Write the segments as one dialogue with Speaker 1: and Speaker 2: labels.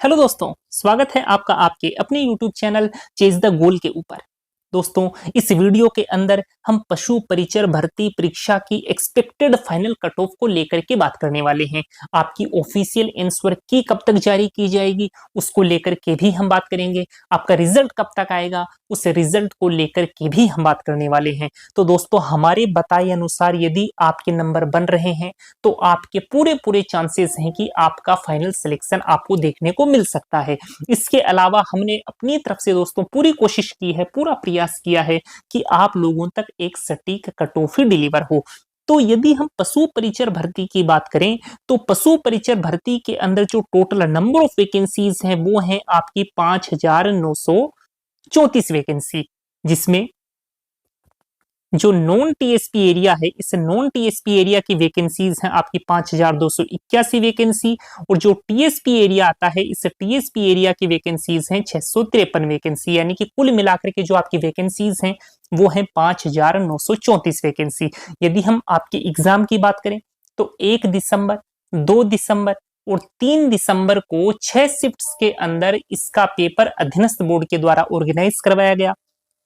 Speaker 1: Hello दोस्तों, स्वागत है आपका आपके अपने YouTube channel chase the goal के ऊपर। दोस्तों, इस वीडियो के अंदर हम पशु परिचर भर्ती परीक्षा की एक्सपेक्टेड फाइनल कट ऑफ को लेकर के बात करने वाले हैं। आपकी ऑफिशियल आंसर की कब तक जारी की जाएगी उसको लेकर के भी हम बात करेंगे। आपका रिजल्ट कब तक आएगा उस रिजल्ट को लेकर के भी हम बात करने वाले हैं। तो दोस्तों, हमारे बताए अनुसार यदि आपके नंबर बन रहे हैं तो आपके पूरे पूरे चांसेस हैं कि आपका फाइनल सिलेक्शन आपको देखने को मिल सकता है। इसके अलावा हमने अपनी तरफ से दोस्तों पूरी कोशिश की है, पूरा प्रयास किया है कि आप लोगों तक एक सटीक कट ऑफ ही डिलीवर हो। तो यदि हम पशु परिचर भर्ती की बात करें तो पशु परिचर भर्ती के अंदर जो टोटल नंबर ऑफ वैकेंसीज हैं वो हैं आपकी 5,934 वैकेंसी, जिसमें जो नॉन टीएसपी एरिया है इस नॉन टीएसपी एरिया की वैकेंसीज हैं आपकी 5,281 वैकेंसी, और जो टीएसपी एरिया आता है इस टीएसपी एरिया की वैकेंसीज हैं 653 वैकेंसी, यानी कि कुल मिलाकर के जो आपकी वैकेंसीज हैं वो हैं 5,934 वैकेंसी। यदि हम आपके एग्जाम की बात करें तो 1 दिसंबर, 2 दिसंबर और 3 दिसंबर को 6 शिफ्ट्स के अंदर इसका पेपर अधीनस्थ बोर्ड के द्वारा ऑर्गेनाइज करवाया गया।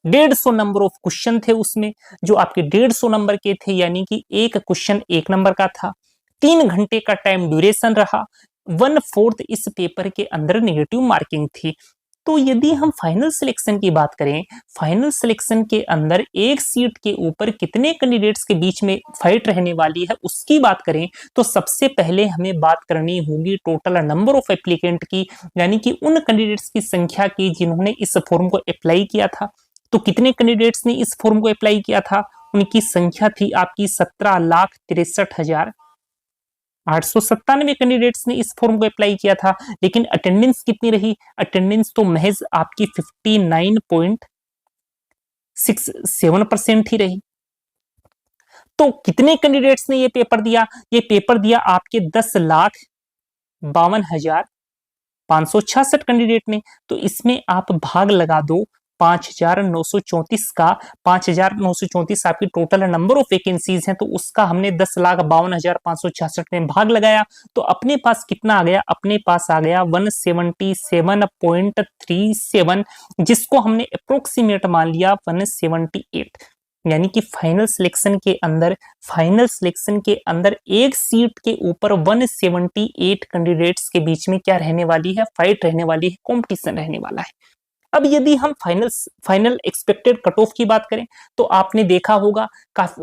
Speaker 1: 150 नंबर ऑफ क्वेश्चन थे उसमें, जो आपके 150 नंबर के थे, यानी कि एक क्वेश्चन 1 नंबर का था। 3 घंटे का टाइम ड्यूरेशन रहा। 1/4 इस पेपर के अंदर नेगेटिव मार्किंग थी। तो यदि हम फाइनल सिलेक्शन की बात करें, फाइनल सिलेक्शन के अंदर एक सीट के ऊपर कितने कैंडिडेट्स के बीच में फाइट रहने वाली है उसकी बात करें तो सबसे पहले हमें बात करनी होगी टोटल नंबर ऑफ एप्लीकेंट की, यानी कि उन कैंडिडेट्स की संख्या की जिन्होंने इस फॉर्म को अप्लाई किया था। तो कितने कैंडिडेट्स ने इस फॉर्म को अप्लाई किया था? उनकी संख्या थी आपकी 17,63,897 कैंडिडेट्स ने इस फॉर्म को अप्लाई किया था। लेकिन अटेंडेंस कितनी रही? अटेंडेंस तो महज आपकी 59.67% ही रही। तो कितने कैंडिडेट्स ने ये पेपर दिया? ये पेपर दिया आपके 10,52,566 कैंडिडेट ने। तो इसमें आप भाग लगा दो 5,934 का। 5,934 आपकी टोटल नंबर ऑफ वैकेंसीज हैं, तो उसका हमने 10,52,566 में भाग लगाया तो अपने पास कितना आ गया? अपने पास आ गया 177.37, जिसको हमने अप्रोक्सीमेट मान लिया 178। यानी कि फाइनल सिलेक्शन के अंदर एक सीट के ऊपर 178 कैंडिडेट्स के बीच में क्या रहने वाली है? फाइट रहने वाली है, कंपटीशन रहने वाला है। अब यदि हम फाइनल एक्सपेक्टेड कट ऑफ की बात करें तो आपने देखा होगा,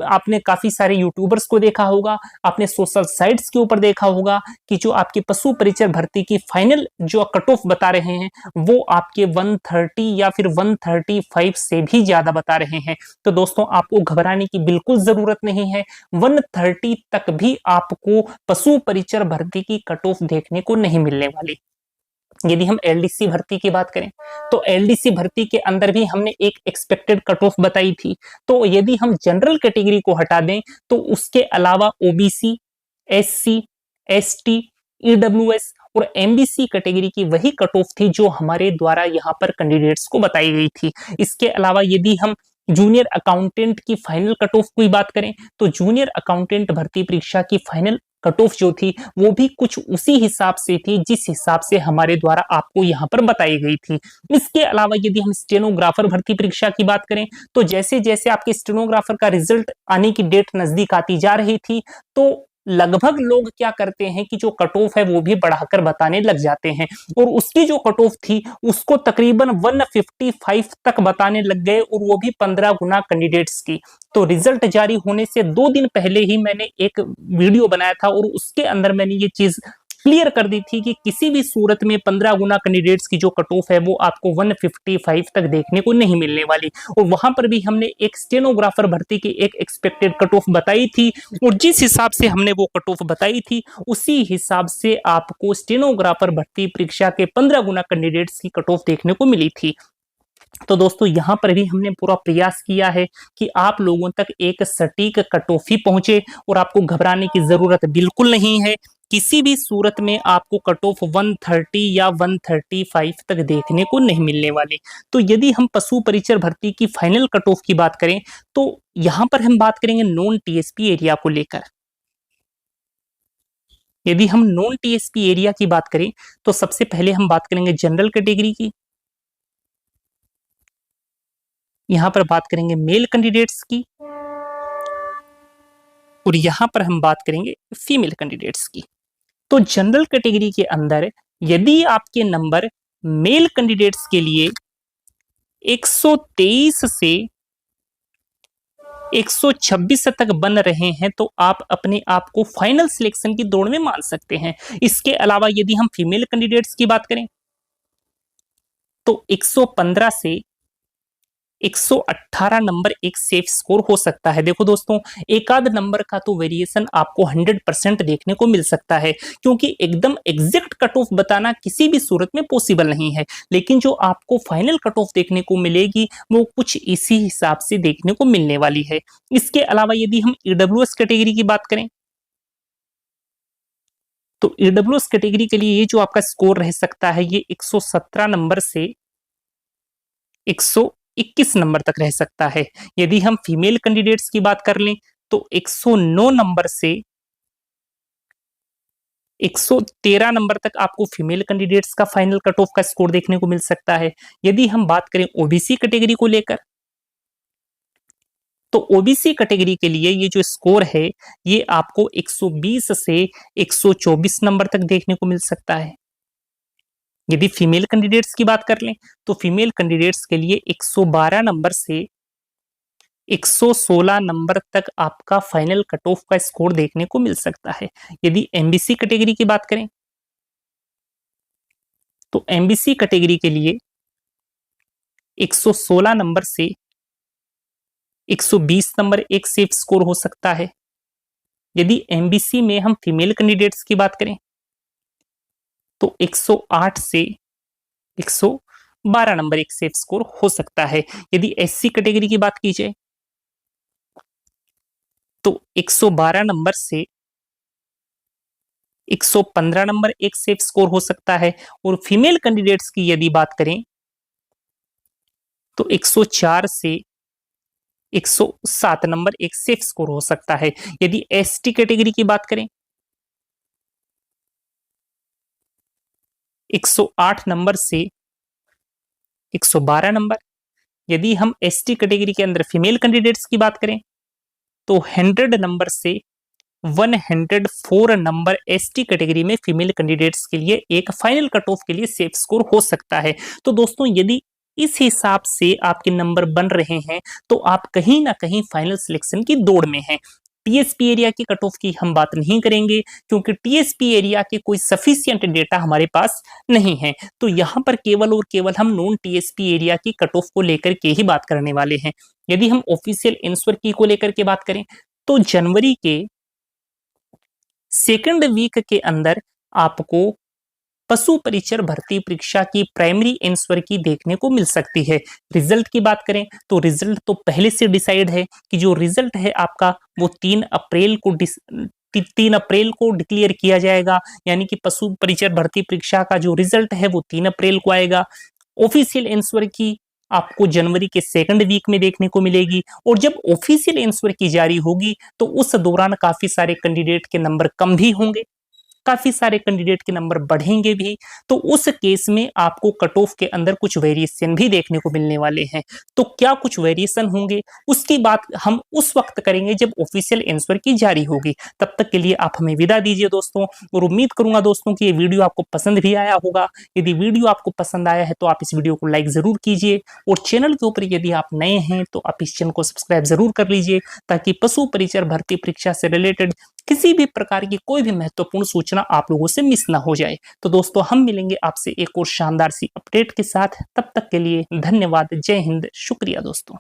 Speaker 1: आपने काफी सारे यूट्यूबर्स को देखा होगा, आपने सोशल साइट्स के ऊपर देखा होगा कि जो आपकी पशु परिचर भर्ती की फाइनल जो कट ऑफ बता रहे हैं वो आपके 130 या फिर 135 से भी ज्यादा बता रहे हैं। तो दोस्तों, आपको घबराने की बिल्कुल जरूरत नहीं है। 130 तक भी आपको पशु परिचर भर्ती की कट ऑफ देखने को नहीं मिलने वाली। यदि हम एलडीसी भर्ती की बात करें तो एलडीसी भर्ती के अंदर भी हमने एक एक्सपेक्टेड कट ऑफ बताई थी। तो यदि हम जनरल कैटेगरी को हटा दें तो उसके अलावा ओबीसी, एससी, एसटी, ईडब्ल्यूएस और एमबीसी कैटेगरी की वही कट ऑफ थी जो हमारे द्वारा यहाँ पर कैंडिडेट्स को बताई गई थी। इसके अलावा यदि हम जूनियर अकाउंटेंट की फाइनल कट ऑफ की बात करें तो जूनियर अकाउंटेंट भर्ती परीक्षा की फाइनल कट ऑफ जो थी वो भी कुछ उसी हिसाब से थी जिस हिसाब से हमारे द्वारा आपको यहाँ पर बताई गई थी। इसके अलावा यदि हम स्टेनोग्राफर भर्ती परीक्षा की बात करें तो जैसे जैसे आपके स्टेनोग्राफर का रिजल्ट आने की डेट नजदीक आती जा रही थी तो लगभग लोग क्या करते हैं कि जो कट ऑफ है वो भी बढ़ाकर बताने लग जाते हैं, और उसकी जो कट ऑफ थी उसको तकरीबन 155 तक बताने लग गए, और वो भी 15 गुना कैंडिडेट्स की। तो रिजल्ट जारी होने से 2 दिन पहले ही मैंने एक वीडियो बनाया था और उसके अंदर मैंने ये चीज क्लियर कर दी थी कि किसी भी सूरत में 15 गुना कैंडिडेट्स की जो कट ऑफ है वो आपको 155 तक देखने को नहीं मिलने वाली। और वहां पर भी हमने एक स्टेनोग्राफर भर्ती की एक एक्सपेक्टेड कट ऑफ बताई थी, और जिस हिसाब से हमने वो कट ऑफ बताई थी उसी हिसाब से आपको स्टेनोग्राफर भर्ती परीक्षा के 15 गुना कैंडिडेट्स की कट ऑफ देखने को मिली थी। तो दोस्तों, यहाँ पर भी हमने पूरा प्रयास किया है कि आप लोगों तक एक सटीक कट ऑफ ही पहुंचे, और आपको घबराने की जरूरत बिल्कुल नहीं है। किसी भी सूरत में आपको कट ऑफ 130 या 135 तक देखने को नहीं मिलने वाले। तो यदि हम पशु परिचर भर्ती की फाइनल कट ऑफ की बात करें तो यहाँ पर हम बात करेंगे नॉन टीएसपी एरिया को लेकर। यदि हम नॉन टीएसपी एरिया की बात करें तो सबसे पहले हम बात करेंगे जनरल कैटेगरी की, यहां पर बात करेंगे मेल कैंडिडेट्स की, और यहां पर हम बात करेंगे फीमेल कैंडिडेट्स की। तो जनरल कैटेगरी के अंदर यदि आपके नंबर मेल कैंडिडेट्स के लिए 123 से 126 तक बन रहे हैं तो आप अपने आप को फाइनल सिलेक्शन की दौड़ में मान सकते हैं। इसके अलावा यदि हम फीमेल कैंडिडेट्स की बात करें तो 115 से 118 नंबर एक सेफ स्कोर हो सकता है। देखो दोस्तों, एक आध नंबर का तो वेरिएशन आपको 100% देखने को मिल सकता है, क्योंकि एकदम एग्जैक्ट कट ऑफ बताना किसी भी सूरत में पॉसिबल नहीं है, लेकिन जो आपको फाइनल कट ऑफ देखने को मिलेगी वो कुछ इसी हिसाब से देखने को मिलने वाली है। इसके अलावा यदि हम ईडब्ल्यूएस कैटेगरी की बात करें तो ईडब्ल्यूएस कैटेगरी के लिए ये जो आपका स्कोर रह सकता है ये 117 नंबर से 121 नंबर तक रह सकता है। यदि हम फीमेल कैंडिडेट्स की बात कर लें तो 109 नंबर से 113 नंबर तक आपको फीमेल कैंडिडेट्स का फाइनल कट ऑफ का स्कोर देखने को मिल सकता है। यदि हम बात करें ओबीसी कैटेगरी को लेकर तो ओबीसी कैटेगरी के लिए ये जो स्कोर है ये आपको 120 से 124 नंबर तक देखने को मिल सकता है। यदि फीमेल कैंडिडेट्स की बात कर लें तो फीमेल कैंडिडेट्स के लिए 112 नंबर से 116 नंबर तक आपका फाइनल कट ऑफ का स्कोर देखने को मिल सकता है। यदि एमबीसी कैटेगरी की बात करें तो एमबीसी कैटेगरी के लिए 116 नंबर से 120 नंबर एक सेफ स्कोर हो सकता है। यदि एमबीसी में हम फीमेल कैंडिडेट्स की बात करें तो 108 से 112 नंबर एक सेफ स्कोर हो सकता है। यदि एससी कैटेगरी की बात की जाए तो 112 नंबर से 115 नंबर एक सेफ स्कोर हो सकता है, और फीमेल कैंडिडेट्स की यदि बात करें तो 104 से 107 नंबर एक सेफ स्कोर हो सकता है। यदि एसटी कैटेगरी की बात करें 108 नंबर से 112 नंबर। यदि हम एसटी कैटेगरी के अंदर फीमेल कैंडिडेट्स की बात करें तो 100 नंबर से 104 नंबर एसटी कैटेगरी में फीमेल कैंडिडेट्स के लिए एक फाइनल कट ऑफ के लिए सेफ स्कोर हो सकता है। तो दोस्तों, यदि इस हिसाब से आपके नंबर बन रहे हैं तो आप कहीं ना कहीं फाइनल सिलेक्शन की दौड़ में हैं। टीएसपी एरिया की कट ऑफ की हम बात नहीं करेंगे, क्योंकि टीएसपी एरिया के कोई सफिशिएंट डेटा हमारे पास नहीं है। तो यहाँ पर केवल और केवल हम नॉन टीएसपी एरिया की कट ऑफ को लेकर के ही बात करने वाले हैं। यदि हम ऑफिशियल आंसर की को लेकर के बात करें तो जनवरी के सेकंड वीक के अंदर आपको पशु परिचर भर्ती परीक्षा की प्राइमरी आंसर की देखने को मिल सकती है। रिजल्ट की बात करें तो रिजल्ट तो पहले से डिसाइड है कि जो रिजल्ट है आपका वो 3 अप्रैल को डिक्लेयर किया जाएगा, यानी कि पशु परिचर भर्ती परीक्षा का जो रिजल्ट है वो 3 अप्रैल को आएगा। ऑफिशियल आंसर की आपको जनवरी के सेकंड वीक में देखने को मिलेगी, और जब ऑफिशियल आंसर की जारी होगी तो उस दौरान काफी सारे कैंडिडेट के नंबर कम भी होंगे, काफी सारे कैंडिडेट के नंबर बढ़ेंगे भी। तो उस केस में आपको कट ऑफ के अंदर कुछ वेरिएशन भी देखने को मिलने वाले हैं। तो क्या कुछ वेरिएशन होंगे उसकी बात हम उस वक्त करेंगे जब ऑफिशियल आंसर की जारी होगी। तब तक के लिए आप हमें विदा दीजिए दोस्तों, और उम्मीद करूंगा दोस्तों कि ये वीडियो आपको पसंद भी आया होगा। यदि वीडियो आपको पसंद आया है तो आप इस वीडियो को लाइक जरूर कीजिए, और चैनल के ऊपर यदि आप नए हैं तो आप इस चैनल को सब्सक्राइब जरूर कर लीजिए, ताकि पशु परिचर भर्ती परीक्षा से रिलेटेड किसी भी प्रकार की कोई भी महत्वपूर्ण सूचना आप लोगों से मिस ना हो जाए। तो दोस्तों, हम मिलेंगे आपसे एक और शानदार सी अपडेट के साथ। तब तक के लिए धन्यवाद। जय हिंद। शुक्रिया दोस्तों।